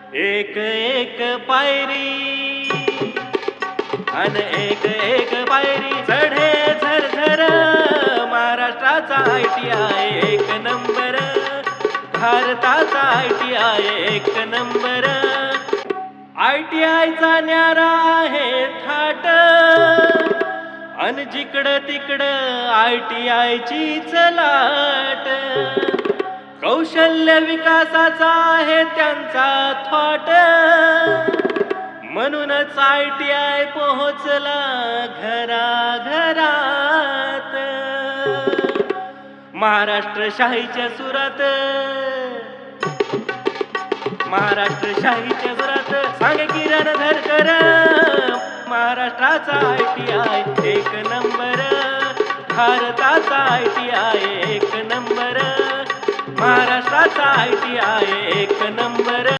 एक एक पायरी अन एक एक पायरी चढे झरझर महाराष्ट्राचा ITI एक नंबर भारताचा ITI एक नंबर ITI चा न्यारा आहे थाट अन जिकडं तिकडं ITI चीच लाट कौशल्य विकासाचा आहे त्यांचा थॉट म्हणूनच ITI पोहोचला घराघरात महाराष्ट्र शाहीच्या सुरात महाराष्ट्र शाहीच्या सुरात सांग किरण धरकर महाराष्ट्राचा ITI एक नंबर भारताचा ITI एक नंबर महाराष्ट्राचा ITI एक नंबर